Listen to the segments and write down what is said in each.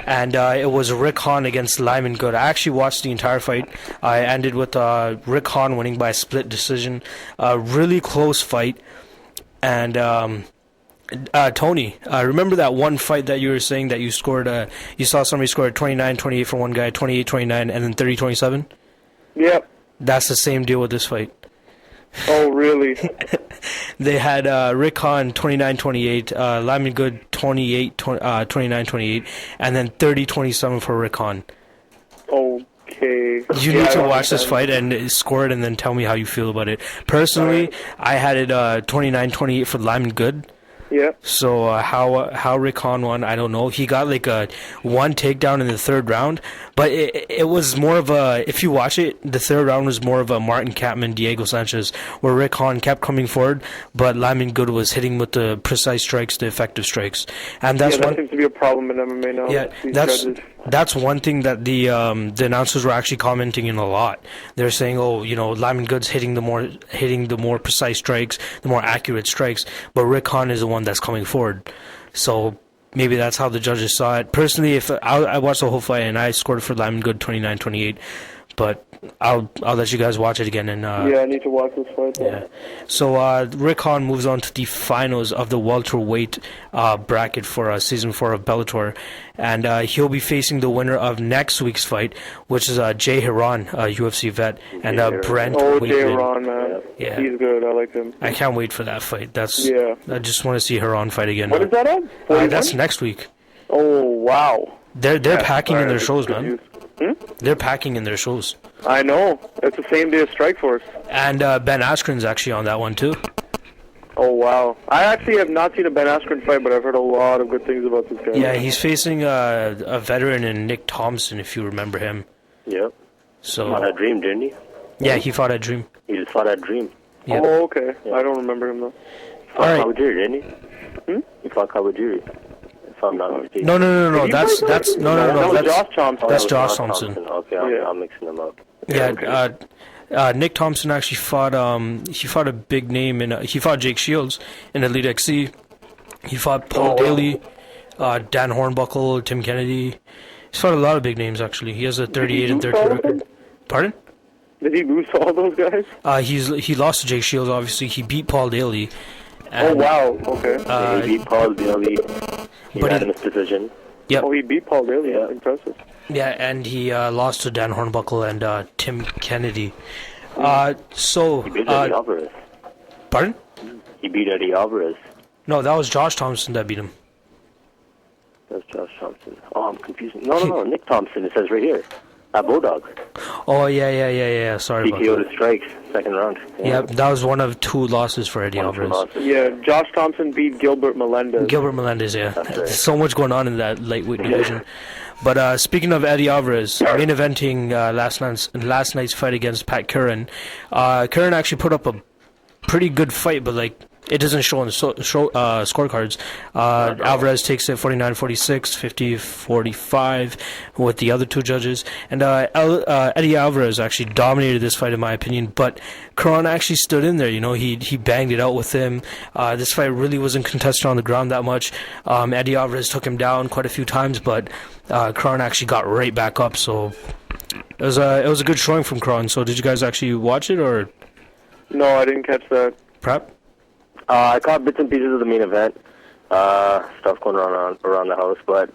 and it was Rick Hahn against Lyman Good. I actually watched the entire fight. I ended with Rick Hahn winning by a split decision. Really close fight. And Tony, remember that one fight that you were saying that you scored? You saw somebody score 29-28 for one guy, 28-29, and then 30-27? Yep. That's the same deal with this fight. Oh, really? They had Rick Hahn 29-28, Lyman Good 29-28, and then 30-27 for Rick Hahn. Okay. You need to watch this fight and score it and then tell me how you feel about it. Personally, I had it 29-28 for Lyman Good. Yeah. So how Rick Hahn won, I don't know. He got like a one takedown in the third round, but it was more of a, if you watch it, the third round was more of a Martin Kampmann, Diego Sanchez, where Rick Hahn kept coming forward, but Lyman Good was hitting with the precise strikes, the effective strikes, and that's that seems to be a problem in MMA now. Yeah, that's one thing that the announcers were actually commenting in a lot. They're saying, oh, you know, Lyman Good's hitting the more precise strikes, the more accurate strikes, but Rick Hahn is the one that's coming forward. So maybe that's how the judges saw it. Personally, if I watched the whole fight and I scored for Lyman Good 29-28, but I'll let you guys watch it again. And I need to watch this fight. Yeah. So Rick Hahn moves on to the finals of the welterweight bracket for season 4 of Bellator, and he'll be facing the winner of next week's fight, which is Jay Hiran, a UFC vet, and Brent. Oh, Jay Hiran, man. Yeah. He's good. I like him. I can't wait for that fight. I just want to see Hiran fight again. What is that on? That's next week. Oh, wow. They're packing in their shows, man. They're packing in their shows. I know. It's the same day as Strikeforce. And Ben Askren's actually on that one, too. Oh, wow. I actually have not seen a Ben Askren fight, but I've heard a lot of good things about this guy. Yeah, he's facing a veteran in Nick Thompson, if you remember him. Yep. So, he fought at Dream, didn't he? Yeah, he fought at Dream. He just fought at Dream. Yep. Oh, okay. Yeah. I don't remember him, though. He fought Kawajiri, didn't he? He fought Kawajiri. If I'm not mistaken. No. That's Josh Thompson. That's Josh Thompson. Okay, I'm mixing them up. Yeah, Nick Thompson actually fought. He fought a big name he fought Jake Shields in Elite XC. He fought Paul Daley, Dan Hornbuckle, Tim Kennedy. He's fought a lot of big names actually. He has a 38-13 record. Pardon? Did he lose to all those guys? He lost to Jake Shields. Obviously, he beat Paul Daley. And, wow. Okay. He beat Paul Daley. He had in his decision. Yep. Oh, he beat Paul Daley. Yeah. Impressive. Yeah, and he lost to Dan Hornbuckle and Tim Kennedy. He beat Eddie Alvarez. Pardon? He beat Eddie Alvarez. No, that was Josh Thompson that beat him. That's Josh Thompson. Oh, I'm confused. No. Nick Thompson. It says right here. At Bulldog. Oh, yeah. Sorry about that. TKO to strikes, second round. Yeah, that was one of 2 losses for Eddie Alvarez. Yeah, Josh Thompson beat Gilbert Melendez. Yeah. There's so much going on in that lightweight division. But speaking of Eddie Alvarez, main eventing last night's fight against Pat Curran. Curran actually put up a pretty good fight, but it doesn't show on the scorecards. Alvarez takes it 49-46, 50-45 with the other 2 judges. And Eddie Alvarez actually dominated this fight in my opinion, but Curran actually stood in there. You know, he banged it out with him. This fight really wasn't contested on the ground that much. Eddie Alvarez took him down quite a few times, but Curran actually got right back up. So it was a good showing from Curran. So did you guys actually watch it or? No, I didn't catch that. Prep? I caught bits and pieces of the main event, stuff going on around the house, but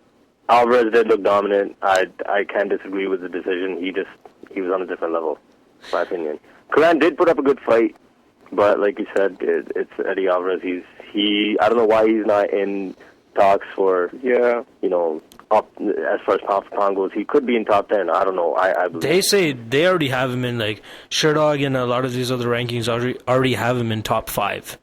Alvarez did look dominant. I can't disagree with the decision. He was on a different level, in my opinion. Curran did put up a good fight, but like you said, it's Eddie Alvarez. I don't know why he's not in talks for, up as far as pound for pound goes. He could be in top 10. I don't know. I believe. They say they already have him in Sherdog and a lot of these other rankings already have him in top 5.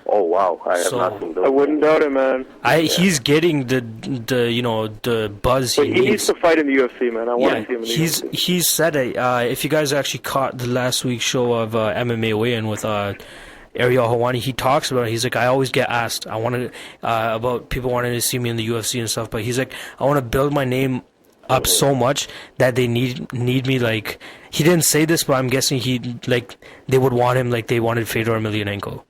Oh wow! I have not seen those. I wouldn't doubt it, man. He's getting the buzz he needs. He needs to fight in the UFC, man. I want to see him in the UFC. He's said it. If you guys actually caught the last week's show of MMA Weigh In with Ariel Helwani, he talks about it. He's like, I always get asked, about people wanting to see me in the UFC and stuff, but he's like, I want to build my name up so much that they need me. Like, he didn't say this, but I'm guessing they would want him like they wanted Fedor Emelianenko.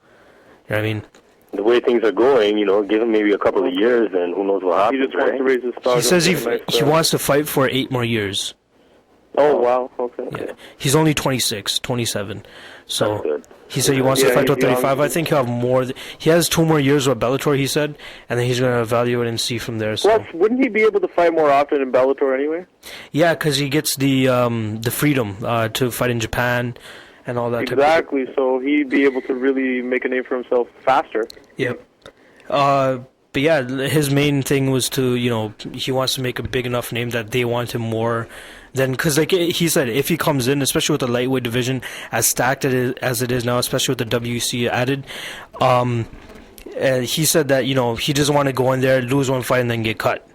You know what I mean? the way things are going, give him maybe a couple of years, and who knows what happens. He just wants to raise his stock. He says he wants to fight for 8 more years. Oh, wow. Okay. Yeah. He's only 26, 27. So he said he wants Yeah, to fight till he's young. 35. I think he'll have more. He has 2 more years with Bellator, he said, and then he's going to evaluate and see from there. So. Plus, wouldn't he be able to fight more often in Bellator anyway? Yeah, because he gets the freedom to fight in Japan and all that. Exactly, so he'd be able to really make a name for himself faster. Yep. But yeah, his main thing was to, he wants to make a big enough name that they want him more than, because like he said, if he comes in, especially with the lightweight division as stacked as it is now, especially with the WC added, he said that, he doesn't want to go in there, lose one fight, and then get cut.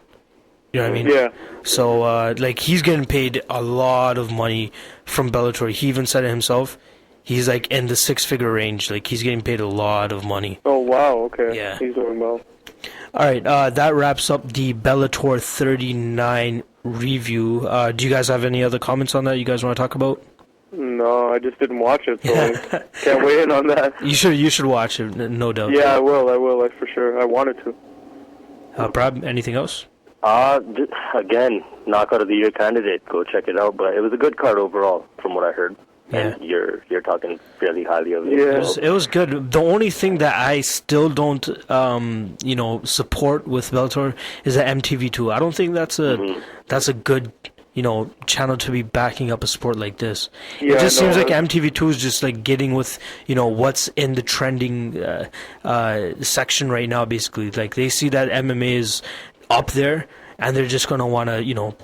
You know what I mean? Yeah. So, he's getting paid a lot of money from Bellator. He even said it himself. He's, in the 6-figure range. He's getting paid a lot of money. Oh, wow, okay. Yeah. He's doing well. All right, that wraps up the Bellator 39 review. Do you guys have any other comments on that you guys want to talk about? No, I just didn't watch it, so I can't weigh in on that. You should watch it, no doubt. Yeah, I will, for sure. I wanted to. Prab, anything else? Again, knockout of the year candidate. Go check it out. But it was a good card overall, from what I heard. Yeah. And you're talking fairly highly of it. Yeah. It was good. The only thing that I still don't, support with Bellator is the MTV2. I don't think that's a good, channel to be backing up a sport like this. Yeah, it just seems like MTV2 is just getting with, what's in the trending section right now. Basically, they see that MMA is up there, and they're just gonna want to,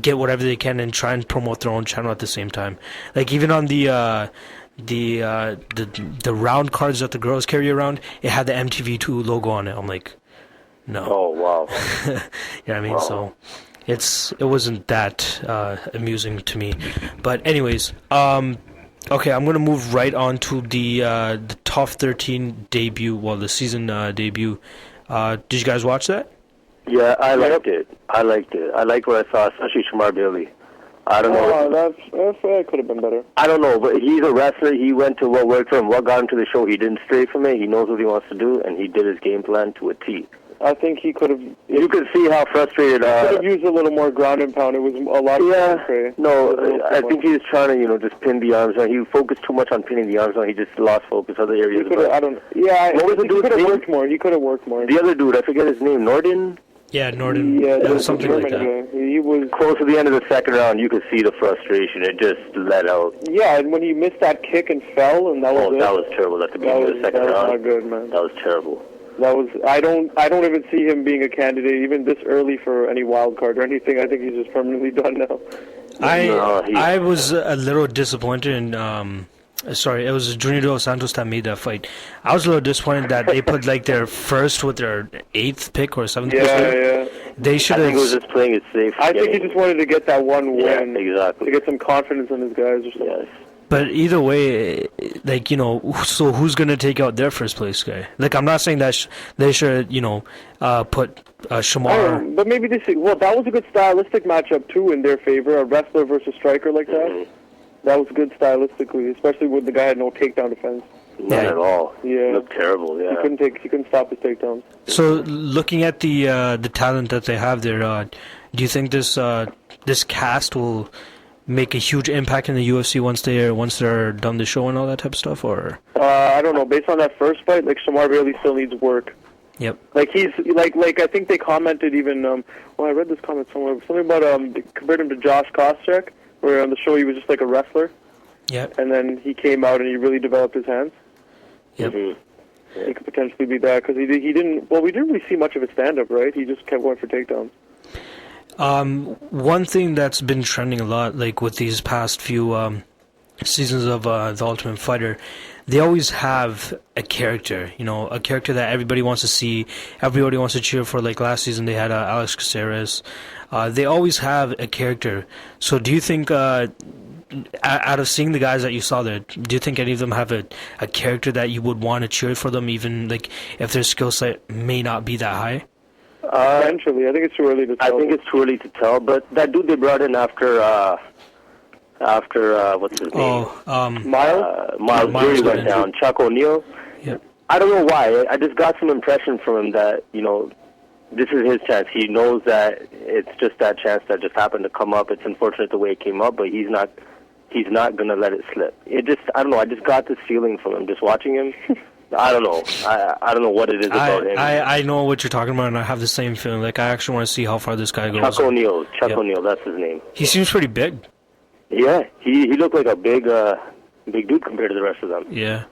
get whatever they can and try and promote their own channel at the same time. Even on the round cards that the girls carry around, it had the MTV2 logo on it. I'm like, no. Oh, wow. You know what I mean? Wow. So it wasn't that amusing to me. But anyways, okay, I'm gonna move right on to the top 13 debut. Well, the season debut. Did you guys watch that? Yeah, I liked it. I liked what I saw, especially Shamar Bailey. I don't know. That could have been better. I don't know, but he's a wrestler. He went to what worked for him. What got him to the show, he didn't stray from it. He knows what he wants to do, and he did his game plan to a T. I think he could have... You could see how frustrated... He could have used a little more ground and pound. It was a lot... I think he was trying to, just pin the arms down. He focused too much on pinning the arms down. He just lost focus other areas. He could have worked more. He could have worked more. The other dude, I forget his name, Norden? Yeah, Norden. Yeah, something like that. He was close to the end of the second round. You could see the frustration. It just let out. Yeah, and when he missed that kick and fell, and that was that was terrible at the beginning of the second round. That was not good, man. That was terrible. That was. I don't even see him being a candidate even this early for any wild card or anything. I think he's just permanently done now. I was a little disappointed in. Sorry, it was Junior Dos Santos that made that fight. I was a little disappointed that they put their first with their 8th pick or 7th pick. Yeah. They should have. I think he was just playing it safe. I think he just wanted to get that one win. Yeah, exactly. To get some confidence in his guys or something. Yes. But either way, so who's going to take out their first place guy? I'm not saying that they should, put Shamar. But maybe that was a good stylistic matchup, too, in their favor, a wrestler versus striker like that. Mm-hmm. That was good stylistically, especially when the guy had no takedown defense. Not at all. Yeah. It looked terrible, yeah. He couldn't stop his takedowns. So, looking at the talent that they have there, do you think this cast will make a huge impact in the UFC once they're done the show and all that type of stuff, or? I don't know. Based on that first fight, Shamar Bailey still needs work. Yep. He's I think they commented even. I read this comment somewhere. Something about compared him to Josh Koscheck, where on the show he was just like a wrestler. Yep. And then he came out and he really developed his hands. Yep. Mm-hmm. He could potentially be that because he didn't. Well, we didn't really see much of his stand-up, right? He just kept going for takedowns. One thing that's been trending a lot, with these past few seasons of The Ultimate Fighter, they always have a character, a character that everybody wants to see, everybody wants to cheer for. Last season they had Alex Caceres. They always have a character. So do you think, out of seeing the guys that you saw there, do you think any of them have a character that you would want to cheer for them, even if their skill set may not be that high? Eventually, I think it's too early to tell. I think it's too early to tell, but that dude they brought in after what's his name? Miles Jury went down. Chuck O'Neal. Yep. I don't know why. I just got some impression from him that, this is his chance. He knows that it's just that chance that just happened to come up. It's unfortunate the way it came up, but he's not going to let it slip. I don't know. I just got this feeling from him just watching him. I don't know. I don't know what it is about him. I know what you're talking about, and I have the same feeling. Like, I actually want to see how far this guy goes. Chuck O'Neal. O'Neal, that's his name. He seems pretty big. Yeah, he looked like a big dude compared to the rest of them. Yeah.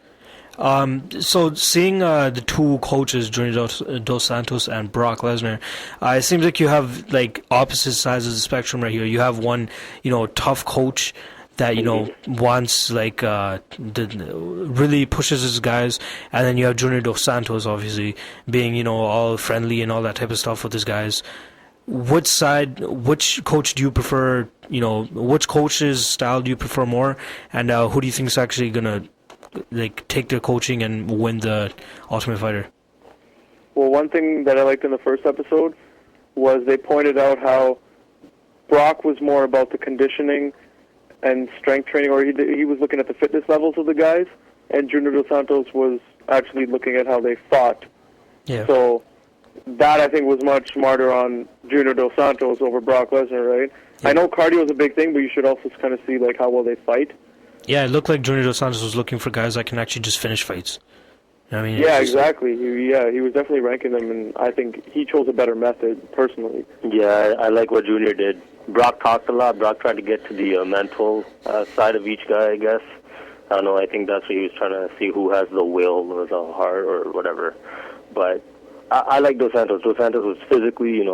So seeing the two coaches, Junior Dos Santos and Brock Lesnar, it seems like you have like opposite sides of the spectrum right here. You have one, tough coach that wants like really pushes his guys, and then you have Junior Dos Santos obviously being all friendly and all that type of stuff with his guys. Which coach do you prefer? Which coach's style do you prefer more, and who do you think is actually gonna like take their coaching and win the Ultimate Fighter? Well, one thing that I liked in the first episode was they pointed out how Brock was more about the conditioning and strength training, or he was looking at the fitness levels of the guys, and Junior Dos Santos was actually looking at how they fought. Yeah. So that, I think, was much smarter on Junior Dos Santos over Brock Lesnar, right? Yeah. I know cardio is a big thing, but you should also kind of see like how well they fight. Yeah, it looked like Junior Dos Santos was looking for guys that can actually just finish fights. I mean, yeah, exactly. He was definitely ranking them, and I think he chose a better method, personally. Yeah, I like what Junior did. Brock talked a lot. Brock tried to get to the mental side of each guy, I guess. I don't know, I think that's what he was trying to see, who has the will or the heart or whatever. But I like Dos Santos. Dos Santos was physically,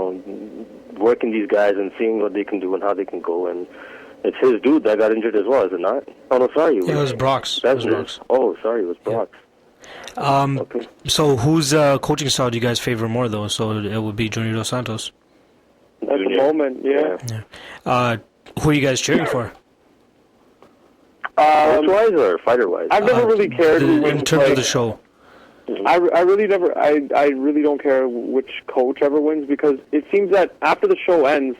working these guys and seeing what they can do and how they can go. And it's his dude that got injured as well, is it not? Oh, no, sorry. It was Brock's. Oh, sorry, it was Brock's. Yeah. Okay. So whose coaching style do you guys favor more, though? So it would be Junior Dos Santos. At the moment, yeah. Who are you guys cheering for? Coach-wise or fighter-wise? I've never really cared in terms of the show. I really never. I really don't care which coach ever wins, because it seems that after the show ends,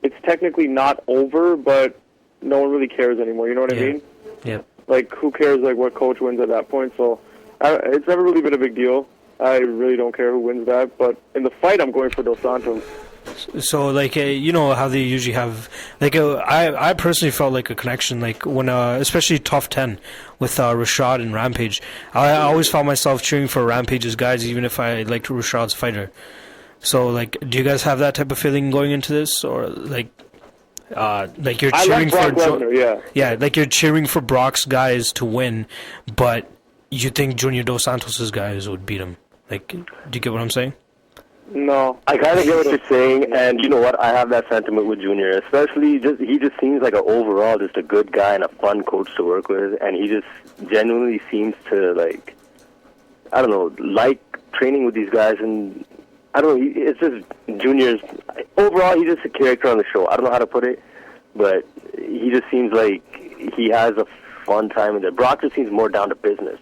it's technically not over, but no one really cares anymore. You know what I mean? Yeah. Like, who cares like what coach wins at that point? So it's never really been a big deal. I really don't care who wins that, but in the fight, I'm going for Dos Santos. So, like, how they usually have, like, I personally felt like a connection, like, when, especially Tough 10 with Rashad and Rampage. I always found myself cheering for Rampage's guys, even if I liked Rashad's fighter. So, like, do you guys have that type of feeling going into this? Or, like you're cheering for Lesnar, yeah, like you're cheering for Brock's guys to win, but you think Junior Dos Santos' guys would beat him. Like, do you get what I'm saying? No. I kind of get what you're saying, and you know what? I have that sentiment with Junior. Especially, he just seems like overall just a good guy and a fun coach to work with, and he just genuinely seems to, like, I don't know, like training with these guys, and I don't know, it's just Junior's, overall, he's just a character on the show. I don't know how to put it, but he just seems like he has a fun time in there. Brock just seems more down to business.